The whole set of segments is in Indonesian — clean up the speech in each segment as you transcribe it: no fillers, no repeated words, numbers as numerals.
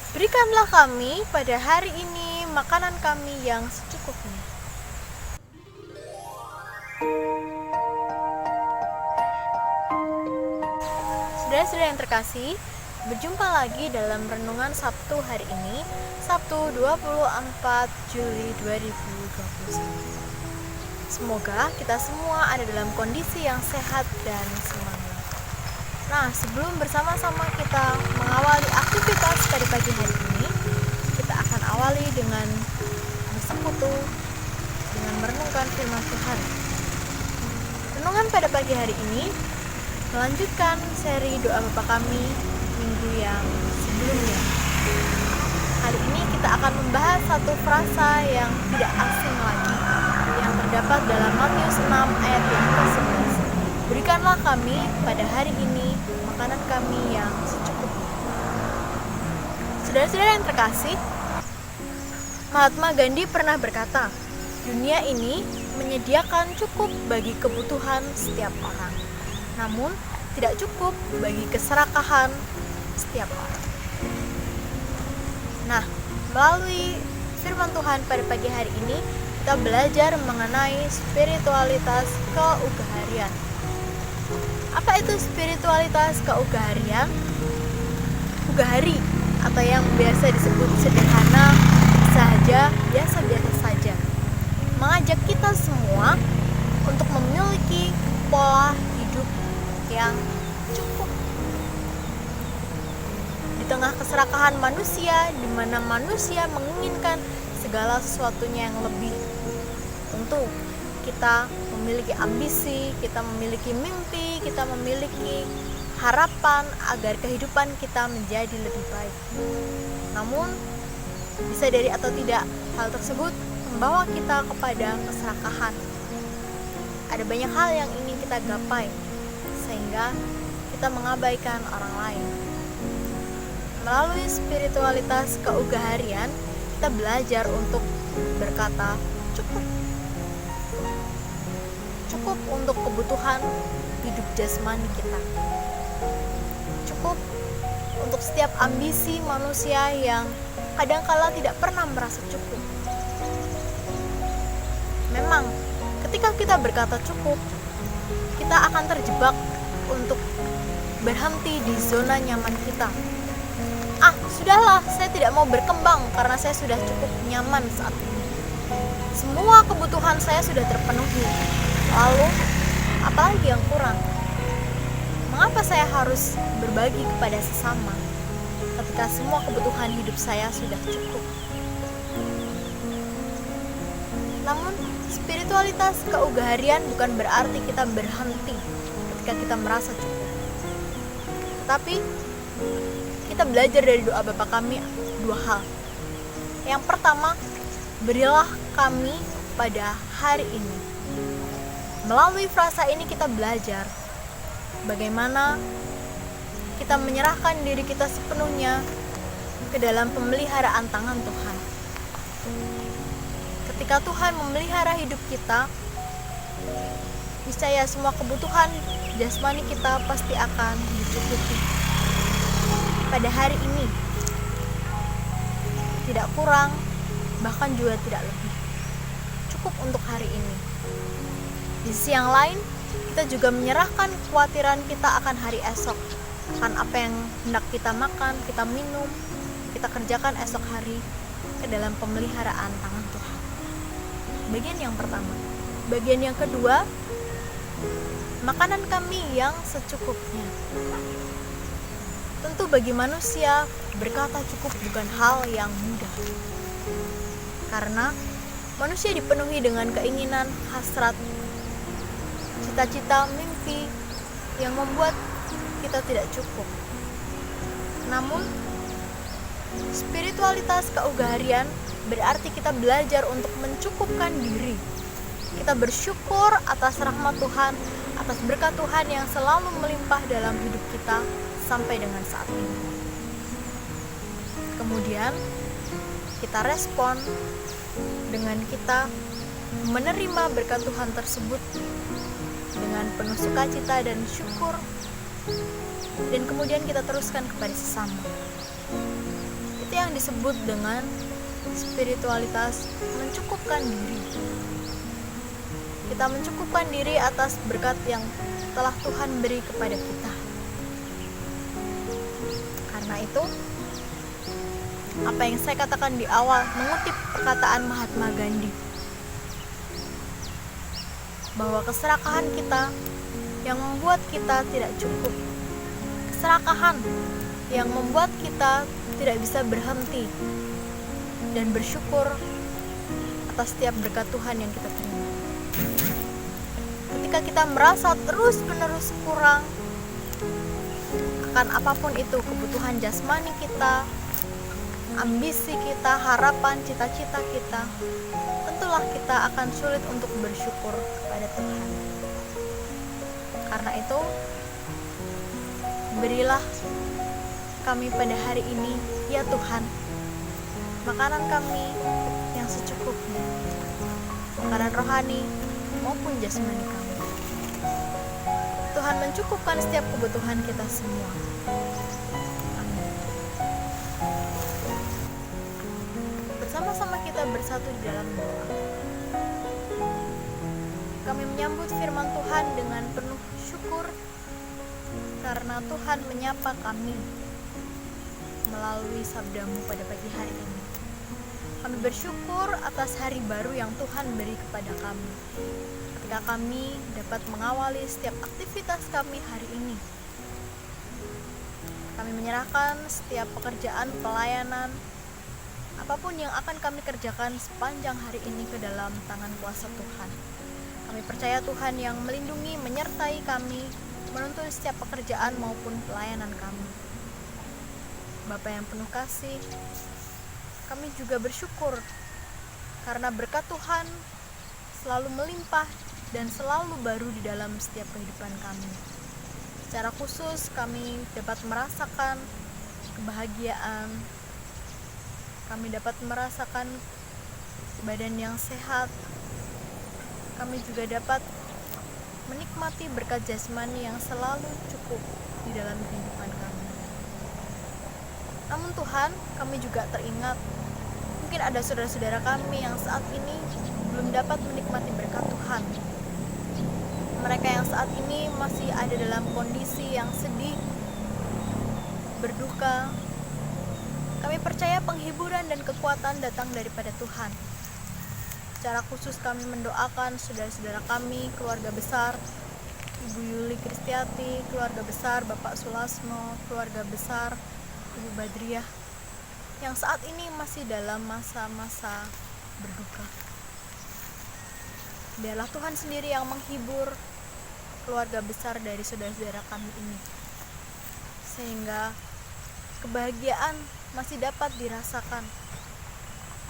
Berikanlah kami pada hari ini makanan kami yang secukupnya. Saudara-saudara yang terkasih, berjumpa lagi dalam renungan Sabtu hari ini, Sabtu 24 Juli 2021. Semoga kita semua ada dalam kondisi yang sehat dan semangat. Nah, sebelum bersama-sama kita mengawali aktivitas pada pagi hari ini, kita akan awali dengan bersekutu dengan merenungkan firman Tuhan. Renungan pada pagi hari ini melanjutkan seri doa Bapa Kami minggu yang sebelumnya. Kali ini kita akan membahas satu frasa yang tidak asing lagi, yang terdapat dalam Matius 6 ayat yang ke-11. Berikanlah kami pada hari ini makanan kami yang secukupnya. Saudara-saudara yang terkasih, Mahatma Gandhi pernah berkata, dunia ini menyediakan cukup bagi kebutuhan setiap orang, namun tidak cukup bagi keserakahan setiap orang. Nah, melalui firman Tuhan pada pagi hari ini, kita belajar mengenai spiritualitas keugaharian. Apa itu spiritualitas keugaharian? Ugahari atau yang biasa disebut sederhana saja, biasa-biasa saja, mengajak kita semua untuk memiliki pola hidup yang cukup. Di tengah keserakahan manusia, di mana manusia menginginkan segala sesuatunya yang lebih, tentu kita memiliki ambisi, kita memiliki mimpi, kita memiliki harapan agar kehidupan kita menjadi lebih baik. Namun, bisa dari atau tidak, hal tersebut membawa kita kepada keserakahan. Ada banyak hal yang ingin kita gapai, sehingga kita mengabaikan orang lain. Melalui spiritualitas keugaharian, kita belajar untuk berkata cukup. Cukup untuk kebutuhan hidup jasmani kita. Cukup untuk setiap ambisi manusia yang kadangkala tidak pernah merasa cukup. Memang, ketika kita berkata cukup, kita akan terjebak untuk berhenti di zona nyaman kita. Sudahlah, saya tidak mau berkembang karena saya sudah cukup nyaman saat ini. Semua kebutuhan saya sudah terpenuhi. Lalu, apalagi yang kurang? Mengapa saya harus berbagi kepada sesama ketika semua kebutuhan hidup saya sudah cukup? Namun, spiritualitas keugaharian bukan berarti kita berhenti ketika kita merasa cukup. Tetapi, kita belajar dari doa Bapa Kami dua hal. Yang pertama, berilah kami pada hari ini. Melalui frasa ini kita belajar bagaimana kita menyerahkan diri kita sepenuhnya ke dalam pemeliharaan tangan Tuhan. Ketika Tuhan memelihara hidup kita, niscaya semua kebutuhan jasmani kita pasti akan dicukupi. Pada hari ini, tidak kurang, bahkan juga tidak lebih. Cukup untuk hari ini. Di sisi yang lain, kita juga menyerahkan kekhawatiran kita akan hari esok, akan apa yang hendak kita makan, kita minum, kita kerjakan esok hari ke dalam pemeliharaan tangan Tuhan. Bagian yang pertama. Bagian yang kedua, makanan kami yang secukupnya. Tentu bagi manusia, berkata cukup bukan hal yang mudah. Karena manusia dipenuhi dengan keinginan, hasrat, cita-cita, mimpi yang membuat kita tidak cukup. Namun, spiritualitas keugaharian berarti kita belajar untuk mencukupkan diri. Kita bersyukur atas rahmat Tuhan, atas berkat Tuhan yang selalu melimpah dalam hidup kita sampai dengan saat ini. Kemudian, kita respon dengan kita menerima berkat Tuhan tersebut dengan penuh sukacita dan syukur, dan kemudian kita teruskan kepada sesama. Itu yang disebut dengan spiritualitas mencukupkan diri. Kita mencukupkan diri atas berkat yang telah Tuhan beri kepada kita. Karena itu, apa yang saya katakan di awal mengutip perkataan Mahatma Gandhi, bahwa keserakahan kita yang membuat kita tidak cukup, keserakahan yang membuat kita tidak bisa berhenti dan bersyukur atas setiap berkat Tuhan yang kita terima. Ketika kita merasa terus-menerus kurang akan apapun itu, kebutuhan jasmani kita, ambisi kita, harapan, cita-cita kita, tentulah kita akan sulit untuk bersyukur kepada Tuhan. Karena itu, berilah kami pada hari ini, ya Tuhan, makanan kami yang secukupnya, makanan rohani maupun jasmani kami. Tuhan mencukupkan setiap kebutuhan kita semua. Amin. Bersama-sama kita bersatu di dalam doa. Kami menyambut firman Tuhan dengan penuh syukur karena Tuhan menyapa kami melalui sabdamu pada pagi hari ini. Kami bersyukur atas hari baru yang Tuhan beri kepada kami, ketika kami dapat mengawali setiap aktivitas kami hari ini. Kami menyerahkan setiap pekerjaan pelayanan, apapun yang akan kami kerjakan sepanjang hari ini ke dalam tangan kuasa Tuhan. Kami percaya Tuhan yang melindungi, menyertai kami, menuntun setiap pekerjaan maupun pelayanan kami. Bapa yang penuh kasih, kami juga bersyukur karena berkat Tuhan selalu melimpah dan selalu baru di dalam setiap kehidupan kami. Secara khusus kami dapat merasakan kebahagiaan, kami dapat merasakan badan yang sehat, kami juga dapat menikmati berkat jasmani yang selalu cukup di dalam kehidupan kami. Namun Tuhan, kami juga teringat, mungkin ada saudara-saudara kami yang saat ini belum dapat menikmati berkat Tuhan. Mereka yang saat ini masih ada dalam kondisi yang sedih, berduka. Kami percaya penghiburan dan kekuatan datang daripada Tuhan. Secara khusus kami mendoakan saudara-saudara kami, keluarga besar Ibu Yuli Kristiati, keluarga besar Bapak Sulasmo, keluarga besar Ibu Badriah yang saat ini masih dalam masa-masa berduka. Biarlah Tuhan sendiri yang menghibur keluarga besar dari saudara-saudara kami ini, sehingga kebahagiaan masih dapat dirasakan.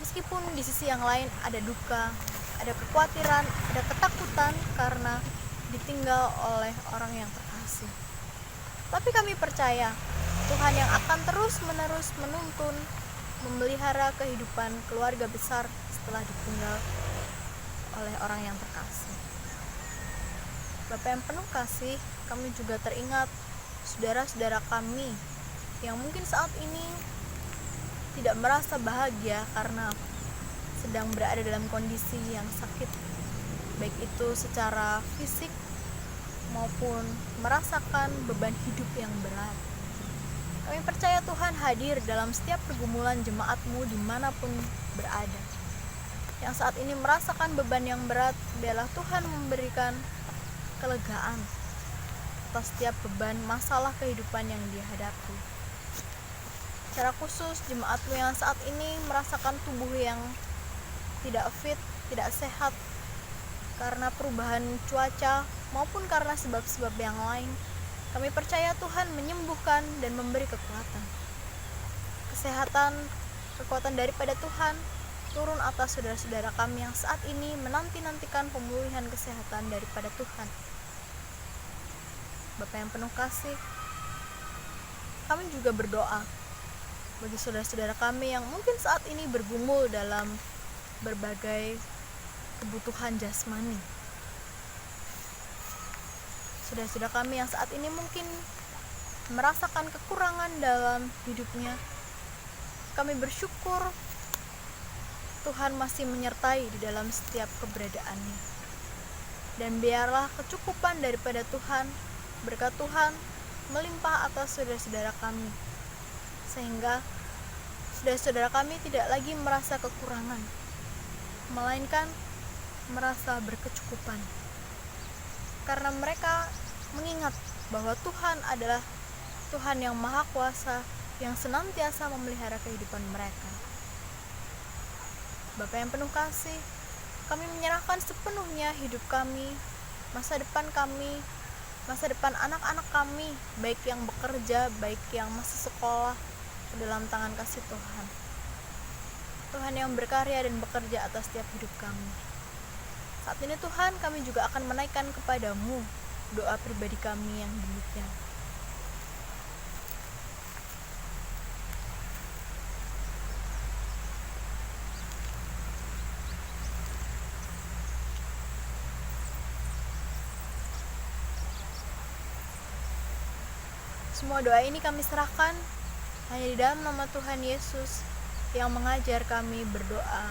Meskipun di sisi yang lain ada duka, ada kekhawatiran, ada ketakutan karena ditinggal oleh orang yang terkasih. Tapi kami percaya Tuhan yang akan terus-menerus menuntun, memelihara kehidupan keluarga besar setelah ditinggal oleh orang yang terkasih. Bapa yang penuh kasih, kami juga teringat saudara-saudara kami yang mungkin saat ini tidak merasa bahagia karena sedang berada dalam kondisi yang sakit, baik itu secara fisik maupun merasakan beban hidup yang berat. Kami percaya Tuhan hadir dalam setiap pergumulan jemaat-Mu dimanapun berada. Yang saat ini merasakan beban yang berat, biarlah Tuhan memberikan kelegaan atas setiap beban masalah kehidupan yang dia hadapi. Secara khusus jemaat-Mu yang saat ini merasakan tubuh yang tidak fit, tidak sehat karena perubahan cuaca maupun karena sebab-sebab yang lain, kami percaya Tuhan menyembuhkan dan memberi kekuatan. Kesehatan, kekuatan daripada Tuhan turun atas saudara-saudara kami yang saat ini menanti-nantikan pemulihan kesehatan daripada Tuhan. Bapa yang penuh kasih, kami juga berdoa bagi saudara-saudara kami yang mungkin saat ini bergumul dalam berbagai kebutuhan jasmani. Saudara-saudara kami yang saat ini mungkin merasakan kekurangan dalam hidupnya, Kami bersyukur Tuhan masih menyertai di dalam setiap keberadaannya. Dan biarlah kecukupan daripada Tuhan, berkat Tuhan melimpah atas saudara-saudara kami, sehingga saudara-saudara kami tidak lagi merasa kekurangan, melainkan merasa berkecukupan. Karena mereka mengingat bahwa Tuhan adalah Tuhan yang Maha Kuasa, yang senantiasa memelihara kehidupan mereka. Bapa yang penuh kasih, kami menyerahkan sepenuhnya hidup kami, masa depan kami, masa depan anak-anak kami, baik yang bekerja, baik yang masih sekolah, ke dalam tangan kasih Tuhan. Tuhan yang berkarya dan bekerja atas setiap hidup kami. Saat ini Tuhan, kami juga akan menaikkan kepadamu doa pribadi kami yang demikian. Semua doa ini kami serahkan hanya di dalam nama Tuhan Yesus yang mengajar kami berdoa.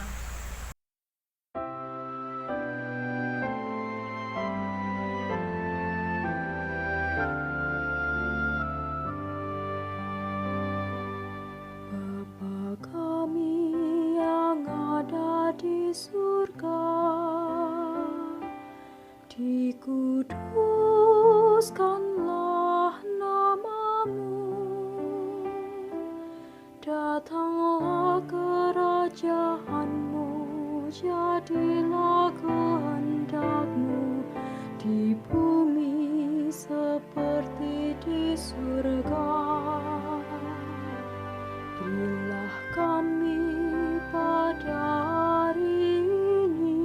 Bapa kami yang ada di surga, dikuduskanlah namamu, datanglah kerajaanmu, jadilah kehendakmu di bumi seperti di surga. Berilah kami pada hari ini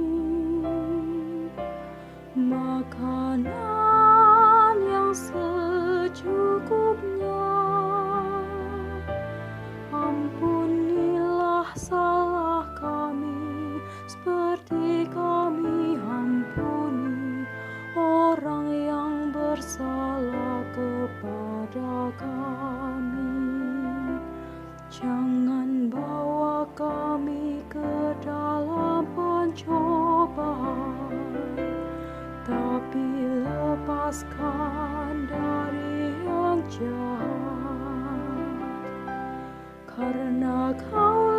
makanan yang secukupnya. Ampunilah salah kami seperti kami ampuni orang yang bersalah kepada kami. Jangan bawa kami ke dalam pencobaan, tapi lepaskan dari yang jahat. Karena Kau